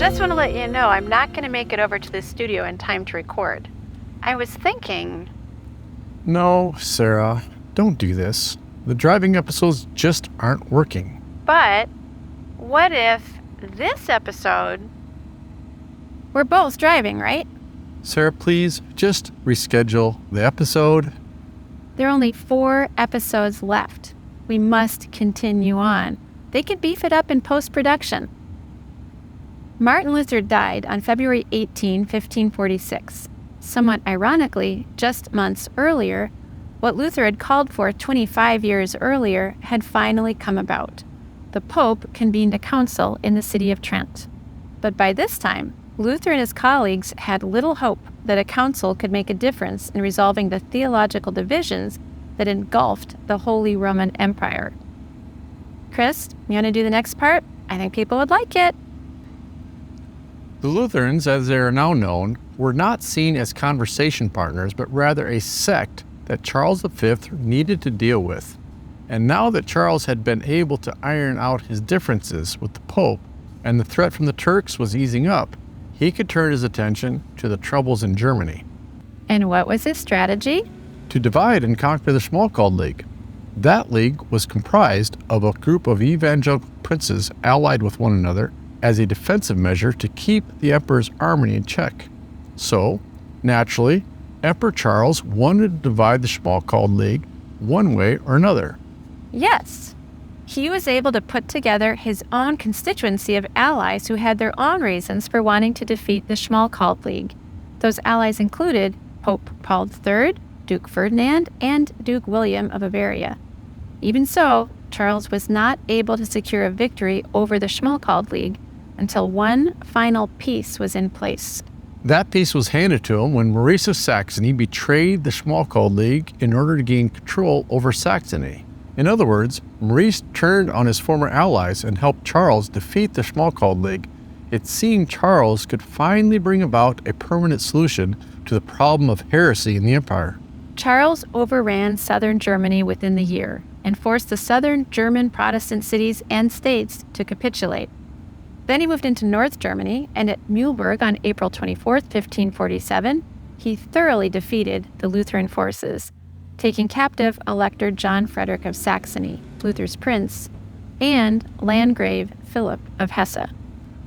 just want to let you know I'm not going to make it over to the studio in time to record. I was thinking... No, Sarah, don't do this. The driving episodes just aren't working. But what if this episode... We're both driving, right? Sarah, please just reschedule the episode. There are only 4 episodes left. We must continue on. They can beef it up in post-production. Martin Luther died on February 18, 1546. Somewhat ironically, just months earlier, what Luther had called for 25 years earlier had finally come about. The Pope convened a council in the city of Trent. But by this time, Luther and his colleagues had little hope that a council could make a difference in resolving the theological divisions that engulfed the Holy Roman Empire. Chris, you want to do the next part? I think people would like it. The Lutherans, as they are now known, were not seen as conversation partners, but rather a sect that Charles V needed to deal with. And now that Charles had been able to iron out his differences with the Pope, and the threat from the Turks was easing up, he could turn his attention to the troubles in Germany. And what was his strategy? To divide and conquer the Schmalkaldic League. That league was comprised of a group of evangelical princes allied with one another as a defensive measure to keep the emperor's army in check. So, naturally, Emperor Charles wanted to divide the Schmalkaldic League one way or another. Yes. He was able to put together his own constituency of allies who had their own reasons for wanting to defeat the Schmalkaldic League. Those allies included Pope Paul III, Duke Ferdinand, and Duke William of Bavaria. Even so, Charles was not able to secure a victory over the Schmalkaldic League until one final peace was in place. That peace was handed to him when Maurice of Saxony betrayed the Schmalkaldic League in order to gain control over Saxony. In other words, Maurice turned on his former allies and helped Charles defeat the Schmalkaldic League. It seemed Charles could finally bring about a permanent solution to the problem of heresy in the empire. Charles overran southern Germany within the year and forced the southern German Protestant cities and states to capitulate. Then he moved into North Germany, and at Mühlberg on April 24, 1547, he thoroughly defeated the Lutheran forces, taking captive Elector John Frederick of Saxony, Luther's prince, and Landgrave Philip of Hesse.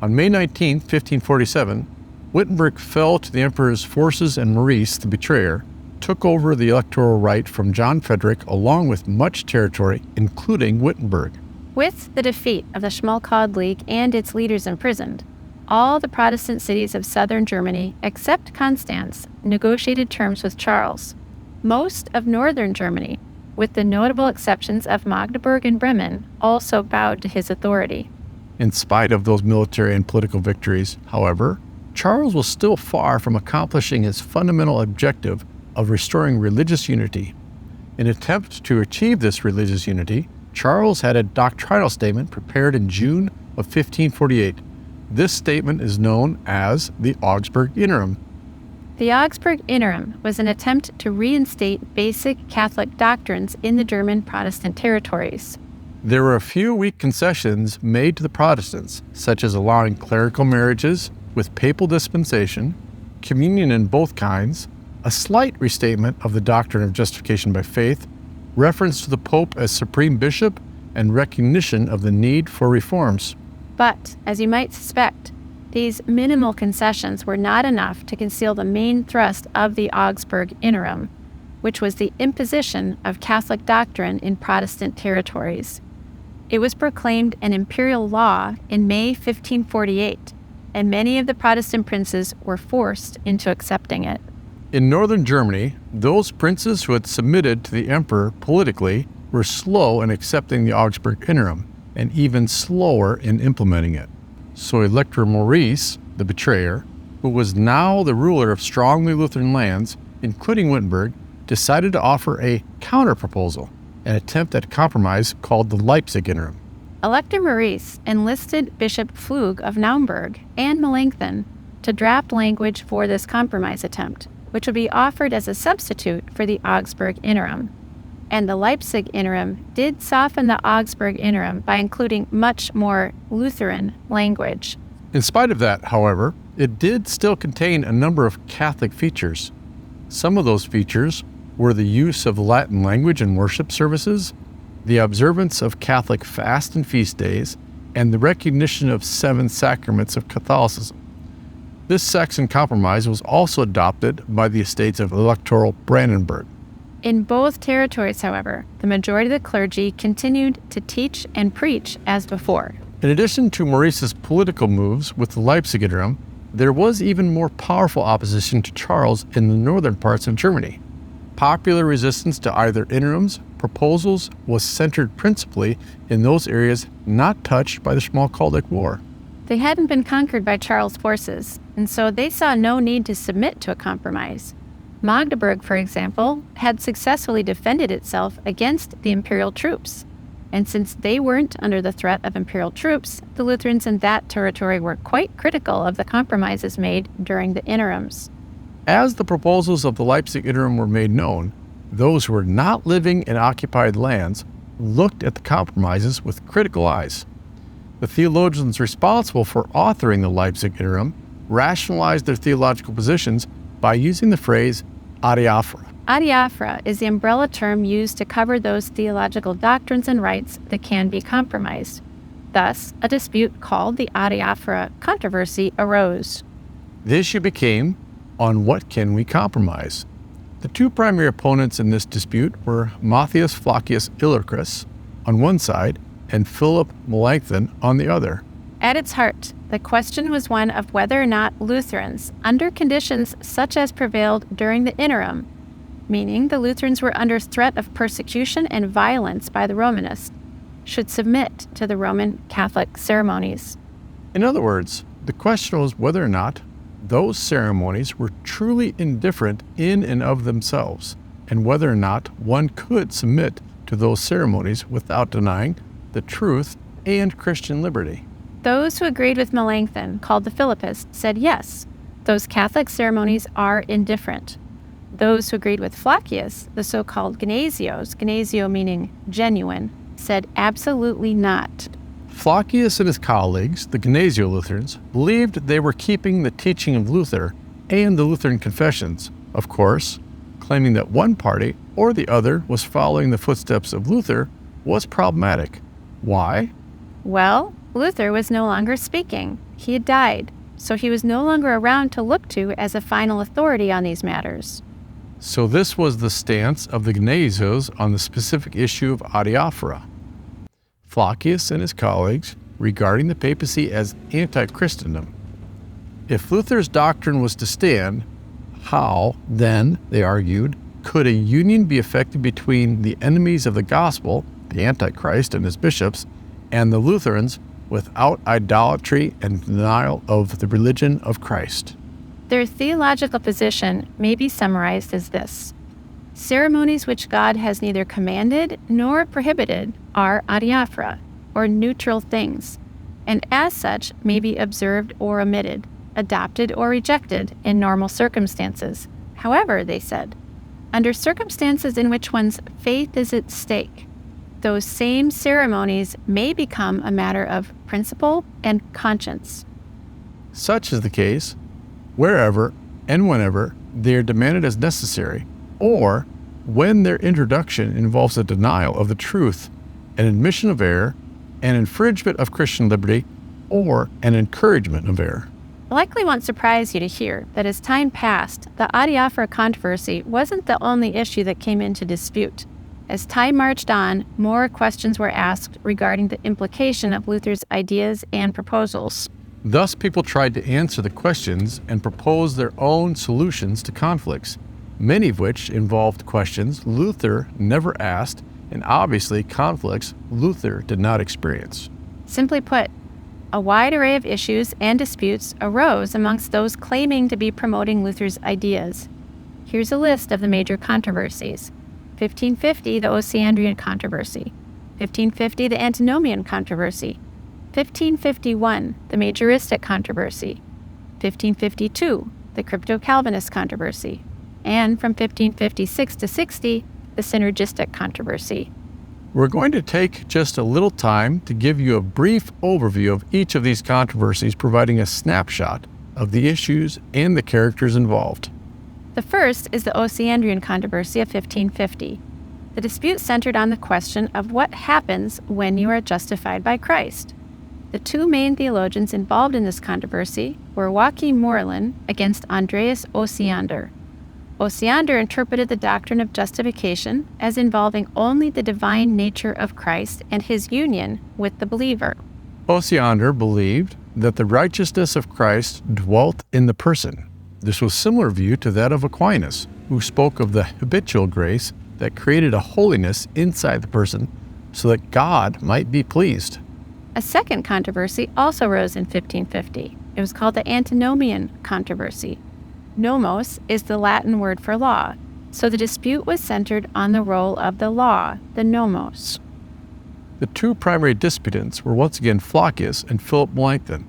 On May 19, 1547, Wittenberg fell to the emperor's forces, and Maurice, the betrayer, took over the electoral right from John Frederick along with much territory, including Wittenberg. With the defeat of the Schmalkaldic League and its leaders imprisoned, all the Protestant cities of southern Germany, except Constance, negotiated terms with Charles. Most of northern Germany, with the notable exceptions of Magdeburg and Bremen, also bowed to his authority. In spite of those military and political victories, however, Charles was still far from accomplishing his fundamental objective of restoring religious unity. In an attempt to achieve this religious unity, Charles had a doctrinal statement prepared in June of 1548. This statement is known as the Augsburg Interim. The Augsburg Interim was an attempt to reinstate basic Catholic doctrines in the German Protestant territories. There were a few weak concessions made to the Protestants, such as allowing clerical marriages with papal dispensation, communion in both kinds, a slight restatement of the doctrine of justification by faith, reference to the Pope as supreme bishop, and recognition of the need for reforms. But, as you might suspect, these minimal concessions were not enough to conceal the main thrust of the Augsburg Interim, which was the imposition of Catholic doctrine in Protestant territories. It was proclaimed an imperial law in May 1548, and many of the Protestant princes were forced into accepting it. In northern Germany, those princes who had submitted to the emperor politically were slow in accepting the Augsburg Interim, and even slower in implementing it. So Elector Maurice, the betrayer, who was now the ruler of strongly Lutheran lands, including Wittenberg, decided to offer a counter-proposal, an attempt at compromise called the Leipzig Interim. Elector Maurice enlisted Bishop Pflug of Naumburg and Melanchthon to draft language for this compromise attempt, which would be offered as a substitute for the Augsburg Interim. And the Leipzig Interim did soften the Augsburg Interim by including much more Lutheran language. In spite of that, however, it did still contain a number of Catholic features. Some of those features were the use of the Latin language in worship services, the observance of Catholic fast and feast days, and the recognition of 7 sacraments of Catholicism. This Saxon compromise was also adopted by the estates of Electoral Brandenburg. In both territories, however, the majority of the clergy continued to teach and preach as before. In addition to Maurice's political moves with the Leipzig Interim, there was even more powerful opposition to Charles in the northern parts of Germany. Popular resistance to either interim's proposals was centered principally in those areas not touched by the Schmalkaldic War. They hadn't been conquered by Charles' forces, and so they saw no need to submit to a compromise. Magdeburg, for example, had successfully defended itself against the imperial troops. And since they weren't under the threat of imperial troops, the Lutherans in that territory were quite critical of the compromises made during the interims. As the proposals of the Leipzig Interim were made known, those who were not living in occupied lands looked at the compromises with critical eyes. The theologians responsible for authoring the Leipzig Interim rationalized their theological positions by using the phrase Adiaphora. Adiaphora is the umbrella term used to cover those theological doctrines and rights that can be compromised. Thus, a dispute called the Adiaphora Controversy arose. The issue became, on what can we compromise? The two primary opponents in this dispute were Matthias Flacius Illyricus on one side and Philip Melanchthon on the other. At its heart, the question was one of whether or not Lutherans, under conditions such as prevailed during the interim, meaning the Lutherans were under threat of persecution and violence by the Romanists, should submit to the Roman Catholic ceremonies. In other words, the question was whether or not those ceremonies were truly indifferent in and of themselves, and whether or not one could submit to those ceremonies without denying the truth and Christian liberty. Those who agreed with Melanchthon, called the Philippists, said yes, those Catholic ceremonies are indifferent. Those who agreed with Flacius, the so-called Gnasios, Gnasio meaning genuine, said absolutely not. Flacius and his colleagues, the Gnasio Lutherans, believed they were keeping the teaching of Luther and the Lutheran confessions, of course, claiming that one party or the other was following the footsteps of Luther was problematic. Why? Well, Luther was no longer speaking. He had died, so he was no longer around to look to as a final authority on these matters. So this was the stance of the Gnasios on the specific issue of Adiaphora. Flacius and his colleagues regarding the papacy as anti-Christendom. If Luther's doctrine was to stand, how, then, they argued, could a union be effected between the enemies of the gospel, the Antichrist and his bishops, and the Lutherans without idolatry and denial of the religion of Christ? Their theological position may be summarized as this: ceremonies which God has neither commanded nor prohibited are adiaphora, or neutral things, and as such may be observed or omitted, adopted or rejected in normal circumstances. However, they said, under circumstances in which one's faith is at stake, those same ceremonies may become a matter of principle and conscience. Such is the case wherever and whenever they are demanded as necessary, or when their introduction involves a denial of the truth, an admission of error, an infringement of Christian liberty, or an encouragement of error. It likely won't surprise you to hear that as time passed, the Adiaphora controversy wasn't the only issue that came into dispute. As time marched on, more questions were asked regarding the implication of Luther's ideas and proposals. Thus, people tried to answer the questions and propose their own solutions to conflicts, many of which involved questions Luther never asked and obviously conflicts Luther did not experience. Simply put, a wide array of issues and disputes arose amongst those claiming to be promoting Luther's ideas. Here's a list of the major controversies. 1550, the Osiandrian controversy. 1550, the Antinomian controversy. 1551, the Majoristic controversy. 1552, the Crypto-Calvinist controversy. And from 1556 to 60, the Synergistic controversy. We're going to take just a little time to give you a brief overview of each of these controversies, providing a snapshot of the issues and the characters involved. The first is the Osiandrian Controversy of 1550. The dispute centered on the question of what happens when you are justified by Christ. The two main theologians involved in this controversy were Joachim Morlin against Andreas Osiander. Osiander interpreted the doctrine of justification as involving only the divine nature of Christ and his union with the believer. Osiander believed that the righteousness of Christ dwelt in the person. This was a similar view to that of Aquinas, who spoke of the habitual grace that created a holiness inside the person so that God might be pleased. A second controversy also rose in 1550. It was called the Antinomian Controversy. Nomos is the Latin word for law, so the dispute was centered on the role of the law, the nomos. The two primary disputants were once again Flacius and Philip Melanchthon.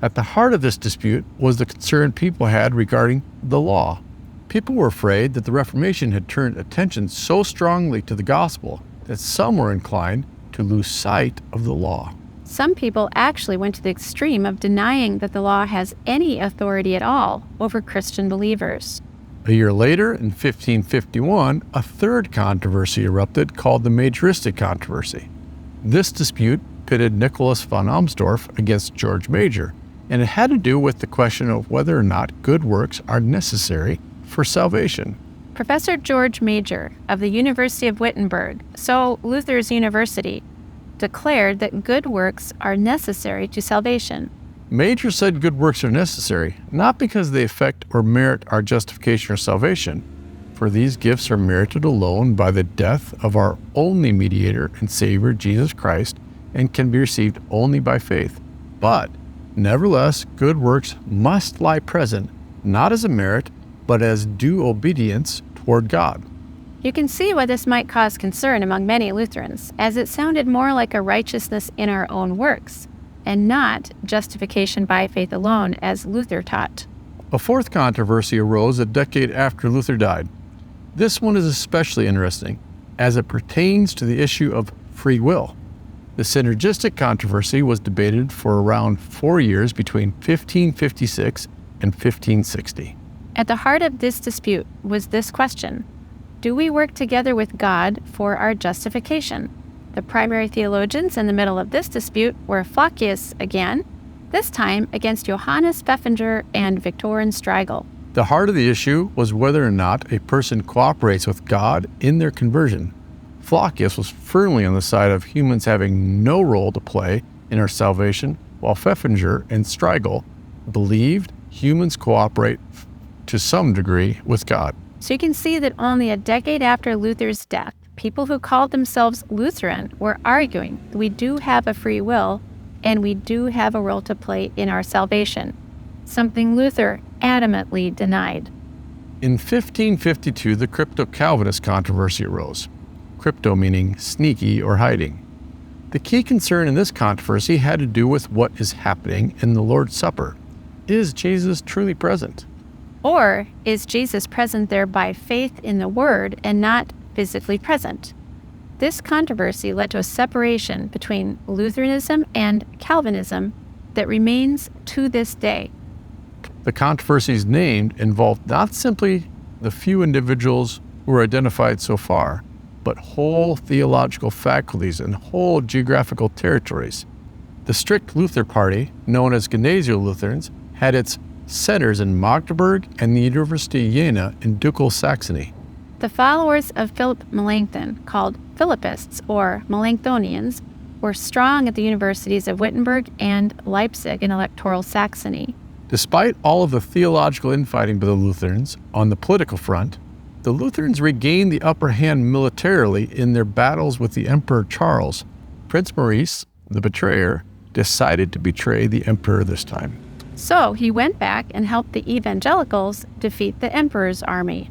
At the heart of this dispute was the concern people had regarding the law. People were afraid that the Reformation had turned attention so strongly to the gospel that some were inclined to lose sight of the law. Some people actually went to the extreme of denying that the law has any authority at all over Christian believers. A year later, in 1551, a third controversy erupted called the Majoristic Controversy. This dispute pitted Nicholas von Amsdorf against George Major, and it had to do with the question of whether or not good works are necessary for salvation. Professor George Major of the University of Wittenberg, so Luther's university, declared that good works are necessary to salvation. Major said good works are necessary, not because they affect or merit our justification or salvation, for these gifts are merited alone by the death of our only mediator and Savior, Jesus Christ, and can be received only by faith. But, nevertheless, good works must lie present, not as a merit, but as due obedience toward God. You can see why this might cause concern among many Lutherans, as it sounded more like a righteousness in our own works, and not justification by faith alone, as Luther taught. A fourth controversy arose a decade after Luther died. This one is especially interesting, as it pertains to the issue of free will. The synergistic controversy was debated for around 4 years between 1556 and 1560. At the heart of this dispute was this question: do we work together with God for our justification? The primary theologians in the middle of this dispute were Flacius again, this time against Johannes Pfeffinger and Victorin Strigel. The heart of the issue was whether or not a person cooperates with God in their conversion. Flacius was firmly on the side of humans having no role to play in our salvation, while Pfeffinger and Strigel believed humans cooperate to some degree with God. So you can see that only a decade after Luther's death, people who called themselves Lutheran were arguing that we do have a free will and we do have a role to play in our salvation, something Luther adamantly denied. In 1552, the Crypto-Calvinist Controversy arose. Crypto meaning sneaky or hiding. The key concern in this controversy had to do with what is happening in the Lord's Supper. Is Jesus truly present? Or is Jesus present there by faith in the Word and not physically present? This controversy led to a separation between Lutheranism and Calvinism that remains to this day. The controversies named involved not simply the few individuals who were identified so far, but whole theological faculties and whole geographical territories. The strict Luther party, known as Gymnasial Lutherans, had its centers in Magdeburg and the University of Jena in Ducal Saxony. The followers of Philip Melanchthon, called Philippists or Melanchthonians, were strong at the universities of Wittenberg and Leipzig in electoral Saxony. Despite all of the theological infighting by the Lutherans on the political front, the Lutherans regained the upper hand militarily in their battles with the Emperor Charles. Prince Maurice, the betrayer, decided to betray the emperor this time. So he went back and helped the evangelicals defeat the emperor's army.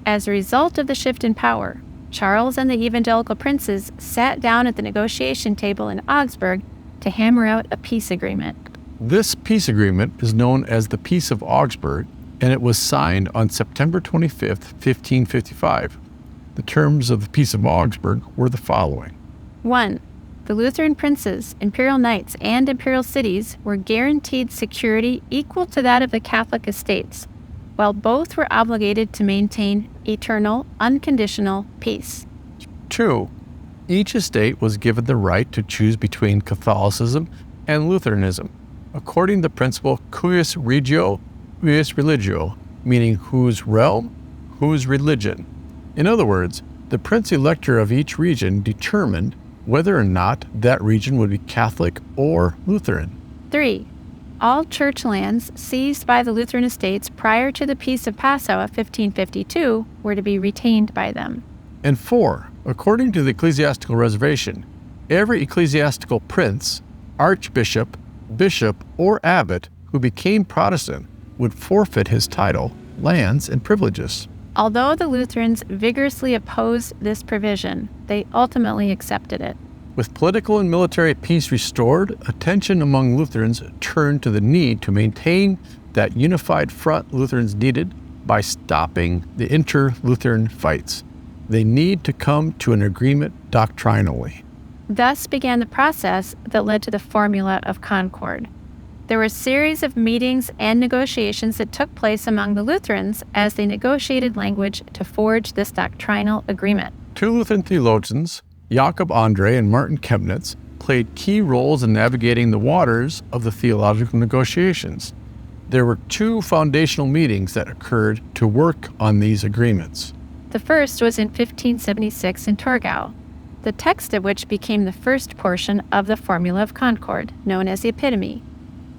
As a result of the shift in power, Charles and the evangelical princes sat down at the negotiation table in Augsburg to hammer out a peace agreement. This peace agreement is known as the Peace of Augsburg, and it was signed on September 25, 1555. The terms of the Peace of Augsburg were the following. 1. The Lutheran princes, imperial knights, and imperial cities were guaranteed security equal to that of the Catholic estates, while both were obligated to maintain eternal, unconditional peace. 2. Each estate was given the right to choose between Catholicism and Lutheranism, according to the principle cuius regio, cuius religio, meaning whose realm, whose religion. In other words, the prince-elector of each region determined whether or not that region would be Catholic or Lutheran. 3. All church lands seized by the Lutheran estates prior to the Peace of Passau of 1552 were to be retained by them. And 4. According to the ecclesiastical reservation, every ecclesiastical prince, archbishop, bishop, or abbot who became Protestant would forfeit his title, lands, and privileges. Although the Lutherans vigorously opposed this provision, they ultimately accepted it. With political and military peace restored, attention among Lutherans turned to the need to maintain that unified front Lutherans needed by stopping the inter-Lutheran fights. They need to come to an agreement doctrinally. Thus began the process that led to the Formula of Concord. There were a series of meetings and negotiations that took place among the Lutherans as they negotiated language to forge this doctrinal agreement. 2 Lutheran theologians, Jakob André and Martin Chemnitz, played key roles in navigating the waters of the theological negotiations. There were 2 foundational meetings that occurred to work on these agreements. The first was in 1576 in Torgau, the text of which became the first portion of the Formula of Concord, known as the Epitome.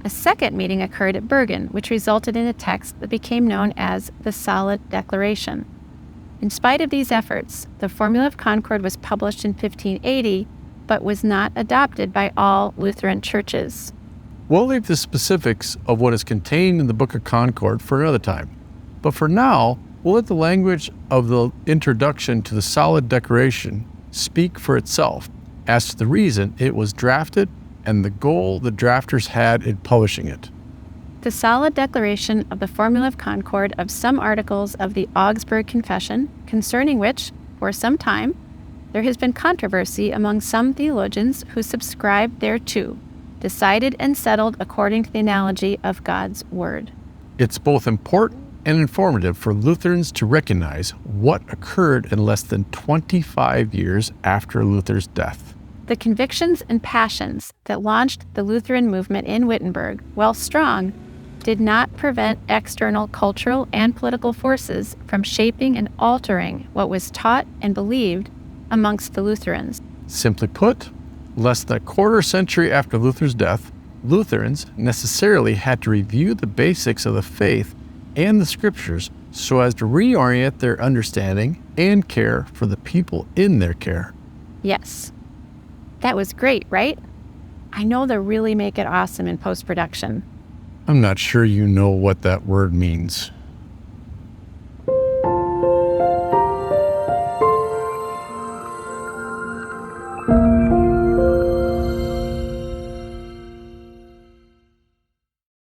A second meeting occurred at Bergen, which resulted in a text that became known as the Solid Declaration. In spite of these efforts, the Formula of Concord was published in 1580, but was not adopted by all Lutheran churches. We'll leave the specifics of what is contained in the Book of Concord for another time. But for now, we'll let the language of the introduction to the Solid Declaration speak for itself as to the reason it was drafted and the goal the drafters had in publishing it. The Solid Declaration of the Formula of Concord of some articles of the Augsburg Confession, concerning which, for some time, there has been controversy among some theologians who subscribe thereto, decided and settled according to the analogy of God's Word. It's both important and informative for Lutherans to recognize what occurred in less than 25 years after Luther's death. The convictions and passions that launched the Lutheran movement in Wittenberg, while strong, did not prevent external cultural and political forces from shaping and altering what was taught and believed amongst the Lutherans. Simply put, less than a quarter century after Luther's death, Lutherans necessarily had to review the basics of the faith and the scriptures so as to reorient their understanding and care for the people in their care. Yes. That was great, right? I know they'll really make it awesome in post-production. I'm not sure you know what that word means.